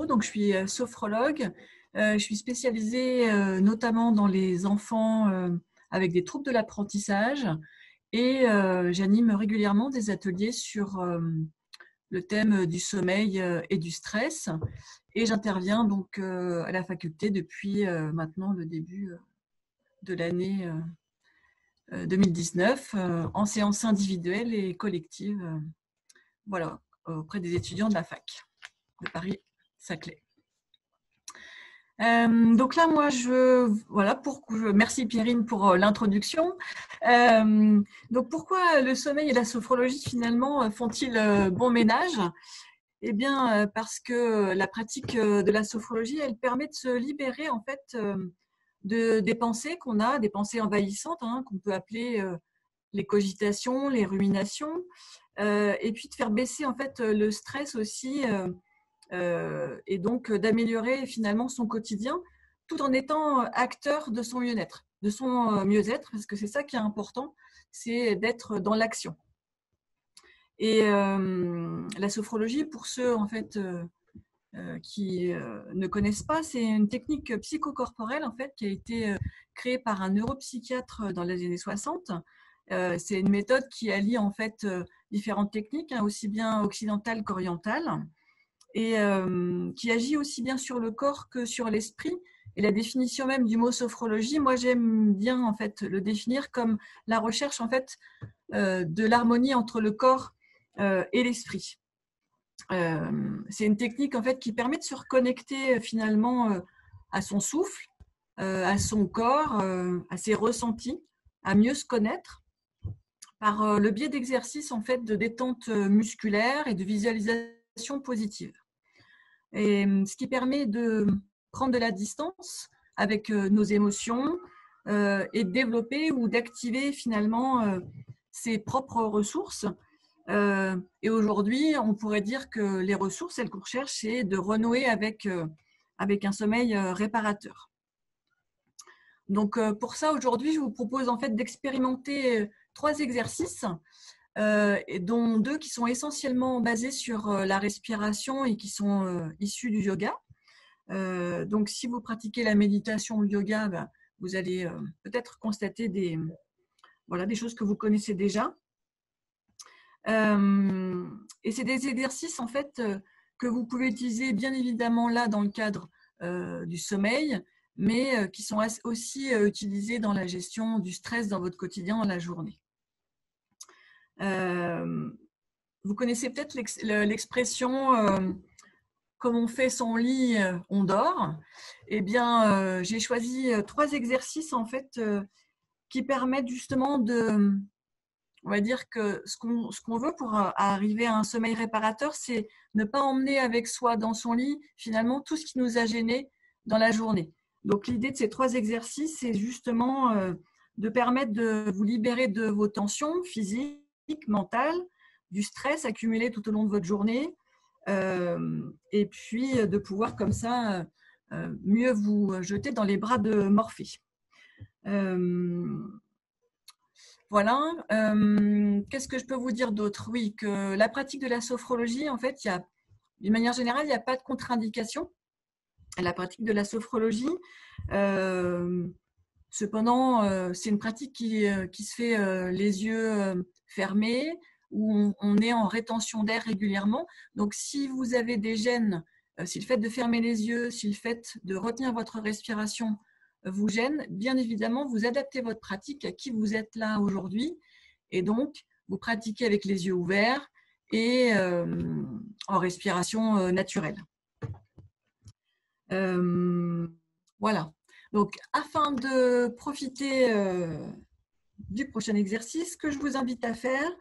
Guiraud, donc je suis sophrologue. Je suis spécialisée notamment dans les enfants avec des troubles de l'apprentissage et j'anime régulièrement des ateliers sur le thème du sommeil et du stress. Et j'interviens donc à la faculté depuis maintenant le début de l'année 2019 en séance individuelle et collective, voilà, auprès des étudiants de la fac de Paris-Saclay. Donc là, moi, merci Pierrine pour l'introduction. Donc pourquoi le sommeil et la sophrologie finalement font-ils bon ménage? Eh bien, parce que la pratique de la sophrologie, elle permet de se libérer en fait des pensées qu'on a, des pensées envahissantes, qu'on peut appeler les cogitations, les ruminations, et puis de faire baisser en fait le stress aussi. Et donc d'améliorer finalement son quotidien tout en étant acteur de son mieux-être, parce que c'est ça qui est important, c'est d'être dans l'action. Et la sophrologie, pour ceux en fait qui ne connaissent pas, c'est une technique psychocorporelle en fait qui a été créée par un neuropsychiatre dans les années 60. C'est une méthode qui allie en fait différentes techniques, aussi bien occidentales qu'orientales, et qui agit aussi bien sur le corps que sur l'esprit. Et la définition même du mot sophrologie, moi j'aime bien en fait le définir comme la recherche en fait de l'harmonie entre le corps et l'esprit. C'est une technique en fait qui permet de se reconnecter finalement à son souffle, à son corps, à ses ressentis, à mieux se connaître par le biais d'exercices en fait de détente musculaire et de visualisation positive. Et ce qui permet de prendre de la distance avec nos émotions et de développer ou d'activer finalement ses propres ressources. Et aujourd'hui, on pourrait dire que les ressources, celles qu'on recherche, c'est de renouer avec un sommeil réparateur. Donc pour ça, aujourd'hui, je vous propose en fait d'expérimenter 3 exercices, dont 2 qui sont essentiellement basés sur la respiration et qui sont issus du yoga. Donc si vous pratiquez la méditation ou le yoga, vous allez peut-être constater des choses que vous connaissez déjà. Et c'est des exercices en fait que vous pouvez utiliser bien évidemment là dans le cadre du sommeil, mais qui sont aussi utilisés dans la gestion du stress dans votre quotidien dans la journée. Vous connaissez peut-être l'expression comme on fait son lit, on dort. Eh bien, j'ai choisi 3 exercices en fait qui permettent justement de, on va dire que ce qu'on veut pour arriver à un sommeil réparateur, c'est ne pas emmener avec soi dans son lit finalement tout ce qui nous a gênés dans la journée. Donc l'idée de ces 3 exercices, c'est justement de permettre de vous libérer de vos tensions physiques, mentales, du stress accumulé tout au long de votre journée, et puis de pouvoir comme ça mieux vous jeter dans les bras de Morphée. Voilà. Qu'est-ce que je peux vous dire d'autre? Oui, que la pratique de la sophrologie, en fait, d'une manière générale, il n'y a pas de contre-indication à la pratique de la sophrologie. Cependant, c'est une pratique qui se fait les yeux fermés, où on est en rétention d'air régulièrement. Donc, si vous avez des gênes, si le fait de fermer les yeux, si le fait de retenir votre respiration vous gêne, bien évidemment, vous adaptez votre pratique à qui vous êtes là aujourd'hui. Et donc, vous pratiquez avec les yeux ouverts et en respiration naturelle. Voilà. Donc, afin de profiter du prochain exercice, ce que je vous invite à faire,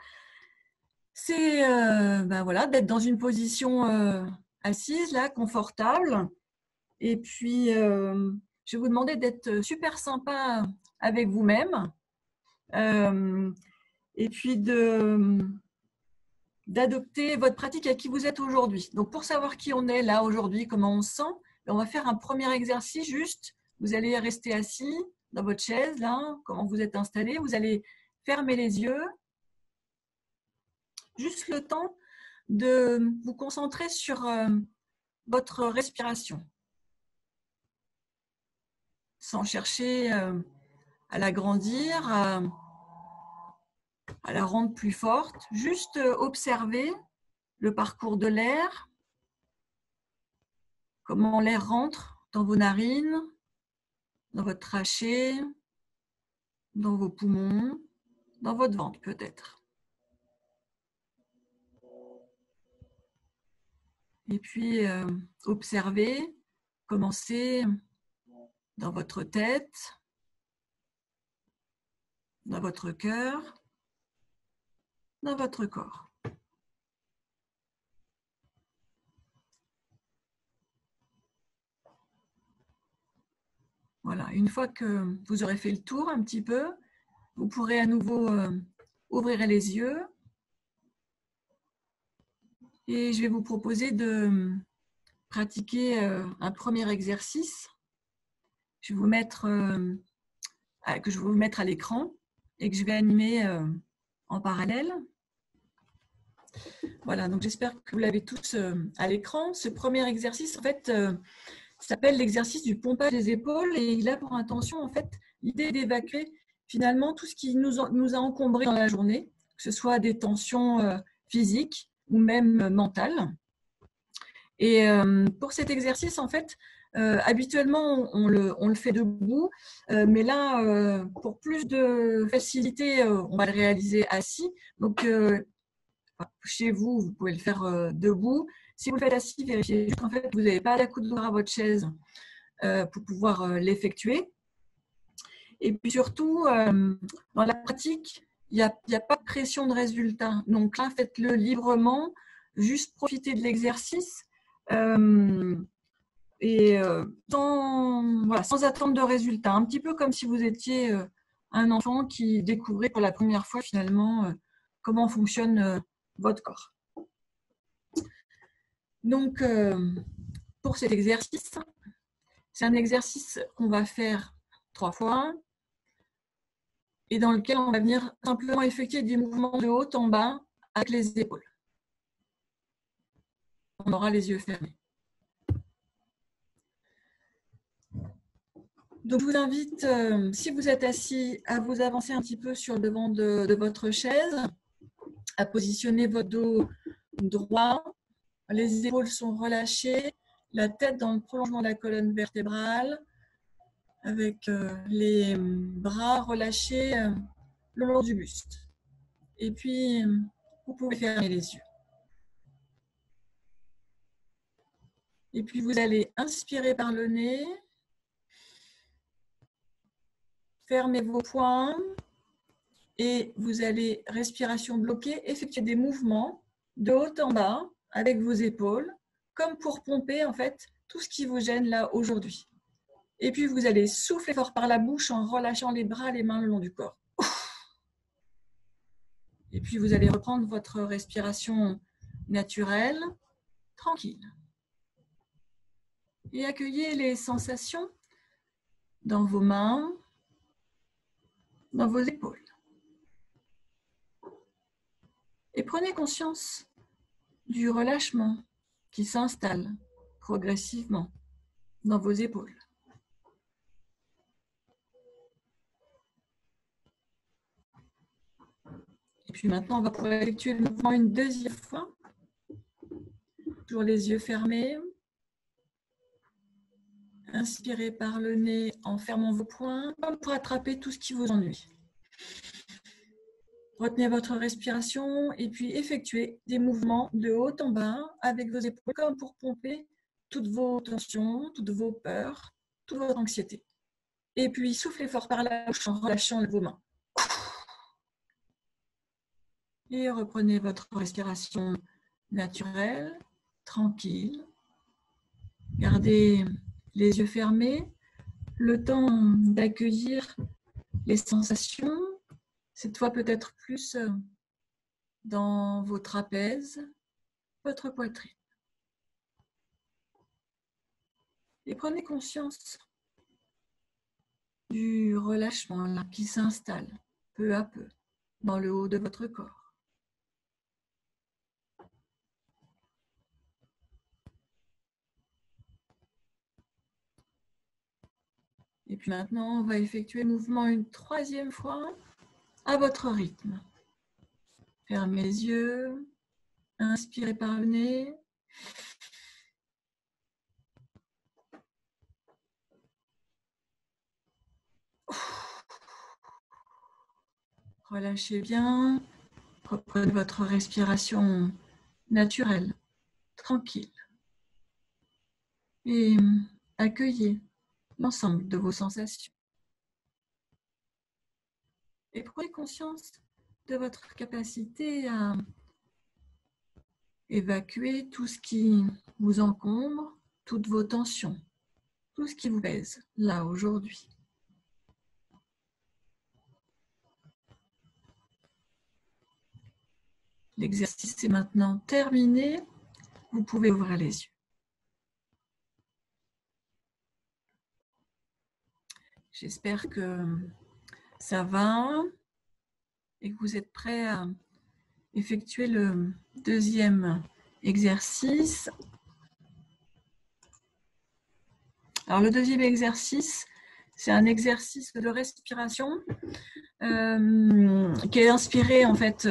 c'est d'être dans une position assise, là, confortable. Et puis, je vais vous demander d'être super sympa avec vous-même. Et puis d'adopter votre pratique à qui vous êtes aujourd'hui. Donc, pour savoir qui on est là aujourd'hui, comment on se sent, on va faire un premier exercice juste. Vous allez rester assis dans votre chaise, là, comment vous êtes installé. Vous allez fermer les yeux. Juste le temps de vous concentrer sur votre respiration, sans chercher à l'agrandir, à la rendre plus forte. Juste observer le parcours de l'air, comment l'air rentre dans vos narines, dans votre trachée, dans vos poumons, dans votre ventre peut-être. Et puis, observez, commencez dans votre tête, dans votre cœur, dans votre corps. Voilà, une fois que vous aurez fait le tour un petit peu, vous pourrez à nouveau ouvrir les yeux. Et je vais vous proposer de pratiquer un premier exercice. Je vais vous mettre, que je vais vous mettre à l'écran et que je vais animer en parallèle. Voilà, donc j'espère que vous l'avez tous à l'écran. Ce premier exercice, en fait, s'appelle l'exercice du pompage des épaules et il a pour intention, en fait, l'idée d'évacuer finalement tout ce qui nous a encombré dans la journée, que ce soit des tensions physiques ou même mentales. Et pour cet exercice, en fait, habituellement, on le fait debout, mais là, pour plus de facilité, on va le réaliser assis. Donc, chez vous, vous pouvez le faire debout. Si vous le faites assis, vérifiez qu'en fait, vous n'avez pas d'accoudoir à votre chaise pour pouvoir l'effectuer. Et puis surtout, dans la pratique, il n'y a pas de pression de résultat. Donc là, faites-le librement, juste profitez de l'exercice et sans attendre de résultat. Un petit peu comme si vous étiez un enfant qui découvrait pour la première fois finalement comment fonctionne votre corps. Donc, pour cet exercice, c'est un exercice qu'on va faire 3 fois et dans lequel on va venir simplement effectuer des mouvements de haut en bas avec les épaules. On aura les yeux fermés. Donc, je vous invite, si vous êtes assis, à vous avancer un petit peu sur le devant de votre chaise, à positionner votre dos droit. Les épaules sont relâchées, la tête dans le prolongement de la colonne vertébrale, avec les bras relâchés le long du buste. Et puis, vous pouvez fermer les yeux. Et puis, vous allez inspirer par le nez. Fermez vos poings. Et vous allez, respiration bloquée, effectuer des mouvements de haut en bas avec vos épaules, comme pour pomper en fait tout ce qui vous gêne là aujourd'hui. Et puis, vous allez souffler fort par la bouche en relâchant les bras, les mains le long du corps. Et puis, vous allez reprendre votre respiration naturelle, tranquille. Et accueillez les sensations dans vos mains, dans vos épaules. Et prenez conscience du relâchement qui s'installe progressivement dans vos épaules. Et puis maintenant, on va pouvoir effectuer le mouvement une deuxième fois. Toujours les yeux fermés. Inspirez par le nez en fermant vos poings, comme pour attraper tout ce qui vous ennuie. Retenez votre respiration et puis effectuez des mouvements de haut en bas avec vos épaules, comme pour pomper toutes vos tensions, toutes vos peurs, toute votre anxiété. Et puis soufflez fort par la bouche en relâchant vos mains. Et reprenez votre respiration naturelle, tranquille. Gardez les yeux fermés, le temps d'accueillir les sensations, cette fois peut-être plus dans vos trapèzes, votre poitrine. Et prenez conscience du relâchement là, qui s'installe peu à peu dans le haut de votre corps. Et puis maintenant, on va effectuer le mouvement une troisième fois à votre rythme. Fermez les yeux, inspirez par le nez. Relâchez bien, reprenez votre respiration naturelle, tranquille. Et accueillez l'ensemble de vos sensations. Et prenez conscience de votre capacité à évacuer tout ce qui vous encombre, toutes vos tensions, tout ce qui vous pèse là aujourd'hui. L'exercice est maintenant terminé. Vous pouvez ouvrir les yeux. J'espère que ça va et que vous êtes prêts à effectuer le deuxième exercice. Alors, le deuxième exercice, c'est un exercice de respiration qui est inspiré en fait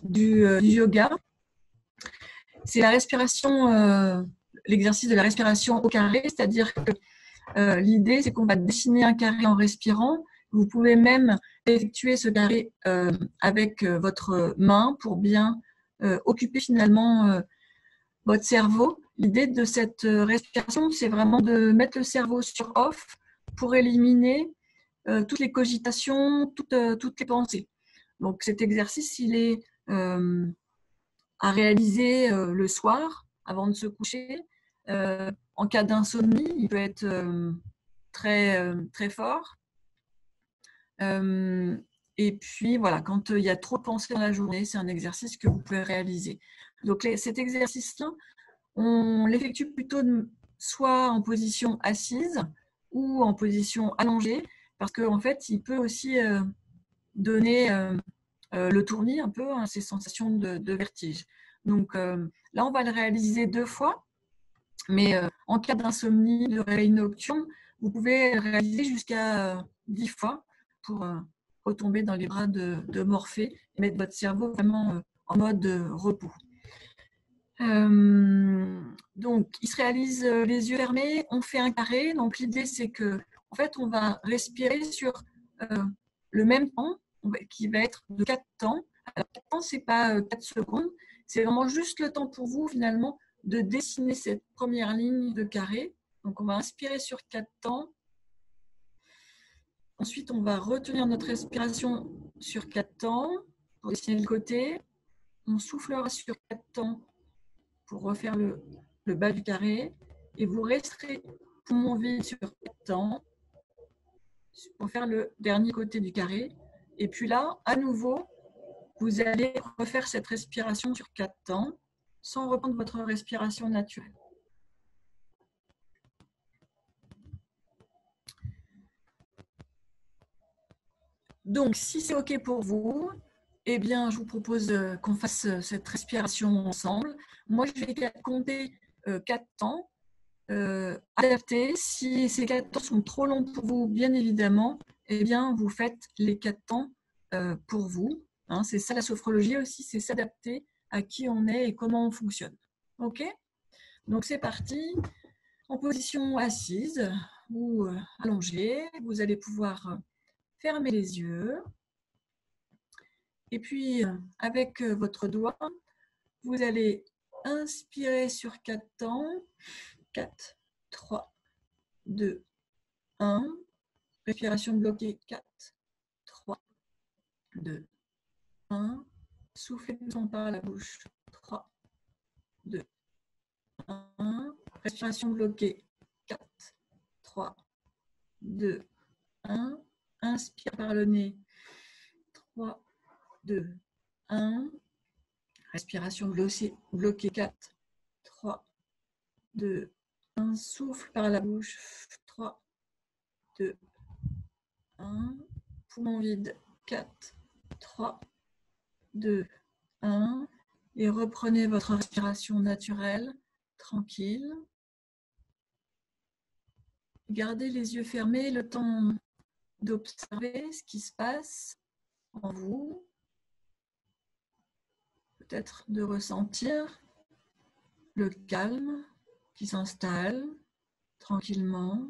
du yoga. C'est la respiration, l'exercice de la respiration au carré, c'est-à-dire que l'idée, c'est qu'on va dessiner un carré en respirant. Vous pouvez même effectuer ce carré avec votre main pour bien occuper finalement votre cerveau. L'idée de cette respiration, c'est vraiment de mettre le cerveau sur off pour éliminer toutes les cogitations, toutes les pensées. Donc cet exercice, il est à réaliser le soir avant de se coucher. En cas d'insomnie, il peut être très fort. Et puis voilà, quand il y a trop de pensées dans la journée, c'est un exercice que vous pouvez réaliser. Donc cet exercice-là, on l'effectue plutôt soit en position assise ou en position allongée, parce qu'en fait, il peut aussi donner le tournis un peu, ces sensations de vertige. Donc là, on va le réaliser 2 fois, mais en cas d'insomnie, de réveil nocturne, vous pouvez le réaliser jusqu'à 10 fois pour retomber dans les bras de Morphée et mettre votre cerveau vraiment en mode repos. Donc, il se réalise les yeux fermés, on fait un carré. Donc, l'idée, c'est que, en fait, on va respirer sur le même temps, qui va être de 4 temps. Alors, 4 temps, ce n'est pas 4 secondes, c'est vraiment juste le temps pour vous, finalement, de dessiner cette première ligne de carré. Donc, on va inspirer sur 4 temps. Ensuite, on va retenir notre respiration sur 4 temps pour dessiner le côté. On soufflera sur 4 temps pour refaire le bas du carré. Et vous resterez poumon vide sur 4 temps pour faire le dernier côté du carré. Et puis là, à nouveau, vous allez refaire cette respiration sur 4 temps sans reprendre votre respiration naturelle. Donc, si c'est OK pour vous, eh bien, je vous propose qu'on fasse cette respiration ensemble. Moi, je vais compter 4 temps. Adapter. Si ces 4 temps sont trop longs pour vous, bien évidemment, eh bien, vous faites les 4 temps pour vous. Hein, c'est ça la sophrologie aussi, c'est s'adapter à qui on est et comment on fonctionne. OK? Donc, c'est parti. En position assise ou allongée, vous allez pouvoir fermer les yeux. Et puis, avec votre doigt, vous allez inspirer sur 4 temps. 4, 3, 2, 1. Respiration bloquée. 4, 3, 2, 1. Soufflez doucement par la bouche. 3, 2, 1. Respiration bloquée. 4, 3, 2, 1. Inspire par le nez. 3, 2, 1. Respiration bloquée. 4, 3, 2, 1. Souffle par la bouche. 3, 2, 1. Poumon vide. 4, 3, 2, 1. Et reprenez votre respiration naturelle, tranquille. Gardez les yeux fermés le temps d'observer ce qui se passe en vous. Peut-être de ressentir le calme qui s'installe tranquillement,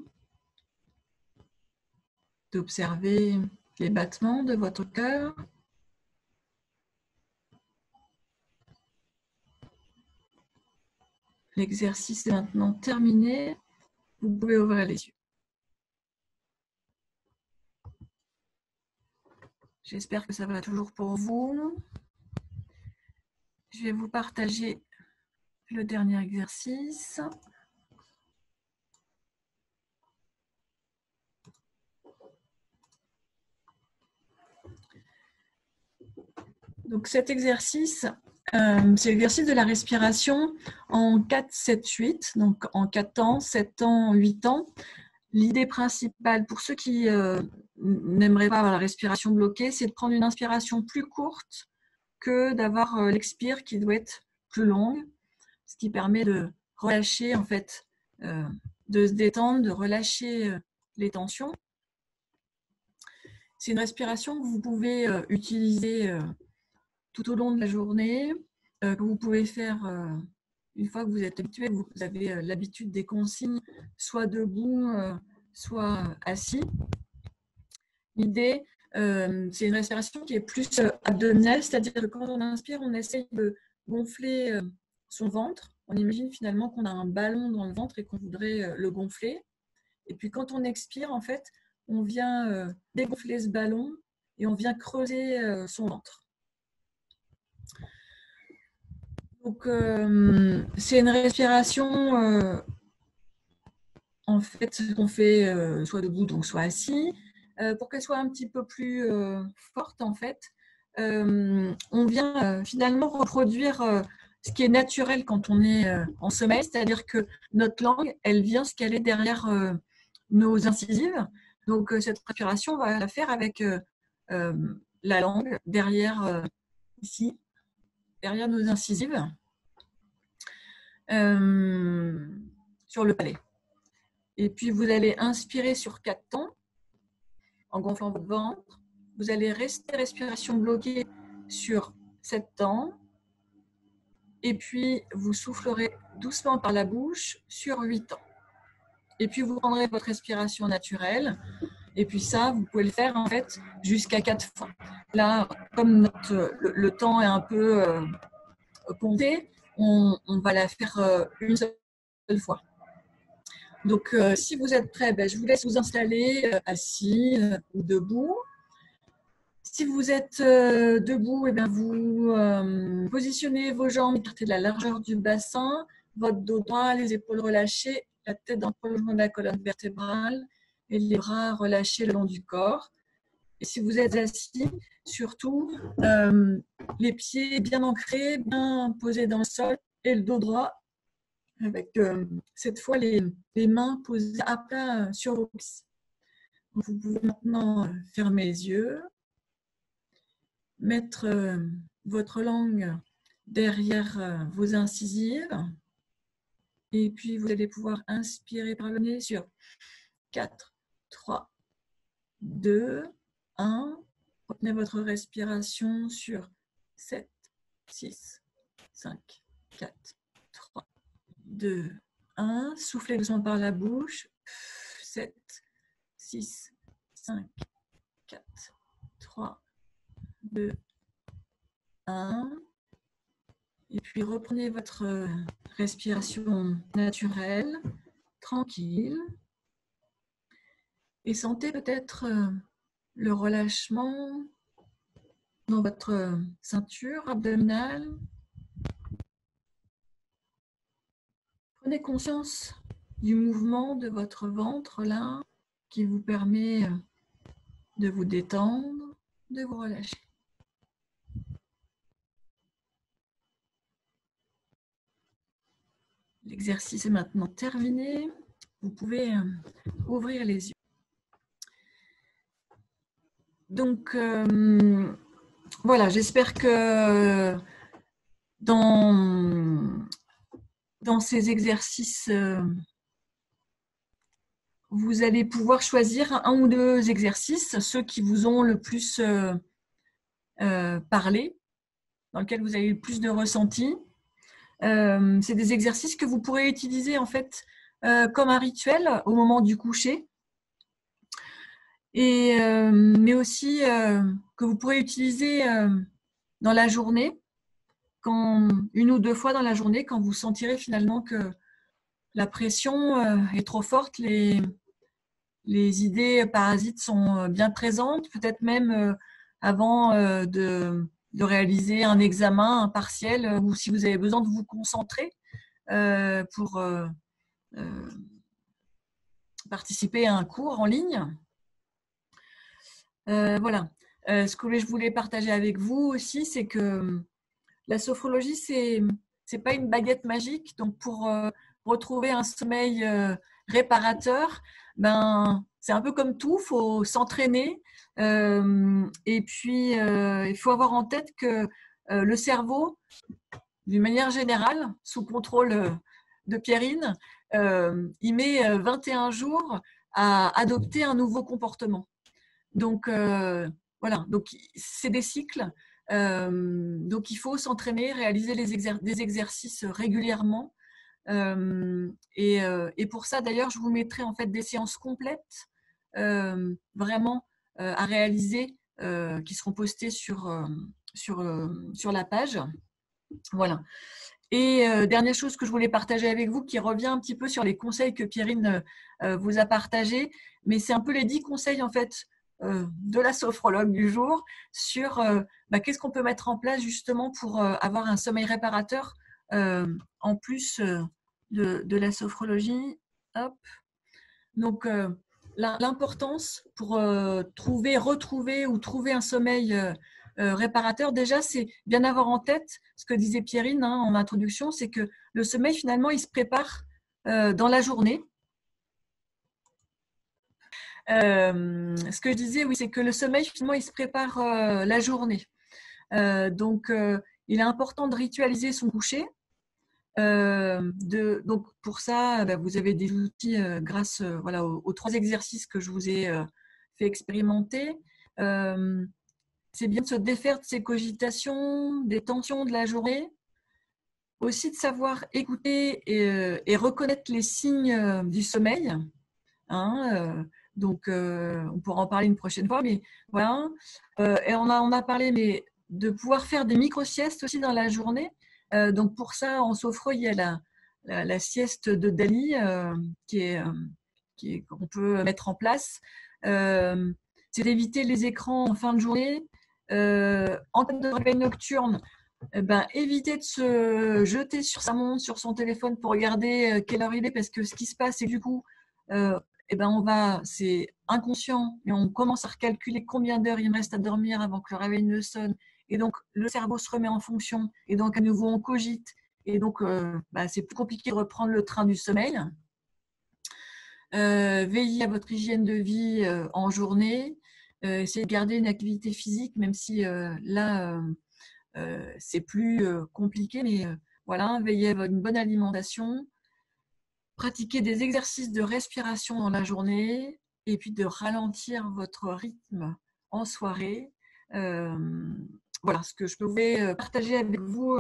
d'observer les battements de votre cœur. L'exercice est maintenant terminé. Vous pouvez ouvrir les yeux. J'espère que ça va toujours pour vous. Je vais vous partager le dernier exercice. Donc cet exercice, c'est l'exercice de la respiration en 4, 7, 8, donc en 4 temps, 7 temps, 8 temps. L'idée principale pour ceux qui n'aimeraient pas avoir la respiration bloquée, c'est de prendre une inspiration plus courte que d'avoir l'expire qui doit être plus longue, ce qui permet de relâcher, en fait, de se détendre, de relâcher les tensions. C'est une respiration que vous pouvez utiliser tout au long de la journée, que vous pouvez faire une fois que vous êtes habitué, vous avez l'habitude des consignes, soit debout, soit assis. L'idée, c'est une respiration qui est plus abdominale, c'est-à-dire que quand on inspire, on essaye de gonfler son ventre. On imagine finalement qu'on a un ballon dans le ventre et qu'on voudrait le gonfler. Et puis quand on expire, en fait, on vient dégonfler ce ballon et on vient creuser son ventre. Donc, c'est une respiration en fait qu'on fait soit debout, donc soit assis. Pour qu'elle soit un petit peu plus forte, en fait, on vient finalement reproduire ce qui est naturel quand on est en sommeil, c'est-à-dire que notre langue, elle vient se caler derrière nos incisives. Donc, cette respiration, on va la faire avec la langue derrière ici, derrière nos incisives, sur le palais. Et puis, vous allez inspirer sur 4 temps en gonflant votre ventre. Vous allez rester respiration bloquée sur 7 temps. Et puis, vous soufflerez doucement par la bouche sur 8 temps. Et puis, vous prendrez votre respiration naturelle. Et puis ça, vous pouvez le faire en fait jusqu'à 4 fois. Là, comme le temps est un peu compté, on va la faire une seule fois. Donc, si vous êtes prêts, je vous laisse vous installer assis ou debout. Si vous êtes debout, vous positionnez vos jambes écartées de la largeur du bassin, votre dos droit, les épaules relâchées, la tête dans le prolongement de la colonne vertébrale et les bras relâchés le long du corps. Et si vous êtes assis, surtout, les pieds bien ancrés, bien posés dans le sol et le dos droit avec cette fois les mains posées à plat sur vos cuisses. Vous pouvez maintenant fermer les yeux, mettre votre langue derrière vos incisives et puis vous allez pouvoir inspirer par le nez sur 4, 3, 2, 1. Retenez votre respiration sur 7, 6, 5, 4, 3, 2, 1. Soufflez doucement par la bouche. 7, 6, 5, 4, 3, 2, 1. Et puis reprenez votre respiration naturelle, tranquille. Et sentez peut-être le relâchement dans votre ceinture abdominale. Prenez conscience du mouvement de votre ventre là qui vous permet de vous détendre, de vous relâcher. L'exercice est maintenant terminé. Vous pouvez ouvrir les yeux. Donc, voilà, j'espère que dans ces exercices, vous allez pouvoir choisir un ou deux exercices, ceux qui vous ont le plus parlé, dans lesquels vous avez le plus de ressenti. C'est des exercices que vous pourrez utiliser en fait comme un rituel au moment du coucher, mais aussi que vous pourrez utiliser dans la journée, une ou deux fois dans la journée, quand vous sentirez finalement que la pression est trop forte, les idées parasites sont bien présentes, peut-être même avant de réaliser un examen, un partiel, ou si vous avez besoin de vous concentrer pour participer à un cours en ligne. Voilà. Ce que je voulais partager avec vous aussi, c'est que la sophrologie, c'est pas une baguette magique. Donc, pour retrouver un sommeil réparateur, c'est un peu comme tout, il faut s'entraîner. Et puis, il faut avoir en tête que le cerveau, d'une manière générale, sous contrôle de Pierrine, il met 21 jours à adopter un nouveau comportement. Donc, voilà, donc c'est des cycles. Donc, il faut s'entraîner, réaliser des exercices régulièrement. Et pour ça, d'ailleurs, je vous mettrai en fait des séances complètes, vraiment à réaliser, qui seront postées sur la page. Voilà. Et dernière chose que je voulais partager avec vous, qui revient un petit peu sur les conseils que Pierrine vous a partagés, mais c'est un peu les 10 conseils en fait de la sophrologue du jour sur qu'est-ce qu'on peut mettre en place justement pour avoir un sommeil réparateur en plus de la sophrologie. Hop. Donc l'importance pour retrouver ou trouver un sommeil réparateur, déjà, c'est bien avoir en tête ce que disait Pierrine en introduction, c'est que le sommeil, finalement, il se prépare dans la journée. Ce que je disais, oui, c'est que le sommeil, finalement, il se prépare la journée. Donc, il est important de ritualiser son coucher. Donc, pour ça, vous avez des outils grâce voilà, aux 3 exercices que je vous ai fait expérimenter. C'est bien de se défaire de ses cogitations, des tensions de la journée. Aussi de savoir écouter et reconnaître les signes du sommeil. Donc, on pourra en parler une prochaine fois, mais voilà. Et on a parlé mais de pouvoir faire des micro-siestes aussi dans la journée. Donc, pour ça, en sophro, il y a la sieste de Dali qu'on peut mettre en place. C'est d'éviter les écrans en fin de journée. En termes de réveil nocturne, éviter de se jeter sur sa montre, sur son téléphone pour regarder quelle heure il est, parce que ce qui se passe, c'est que du coup, c'est inconscient, mais on commence à recalculer combien d'heures il me reste à dormir avant que le réveil ne sonne. Et donc, le cerveau se remet en fonction. Et donc, à nouveau, on cogite. Et donc, c'est plus compliqué de reprendre le train du sommeil. Veillez à votre hygiène de vie en journée. Essayez de garder une activité physique, même si là, c'est plus compliqué. Mais voilà, veillez à une bonne alimentation. Pratiquer des exercices de respiration dans la journée et puis de ralentir votre rythme en soirée. Voilà ce que je pouvais partager avec vous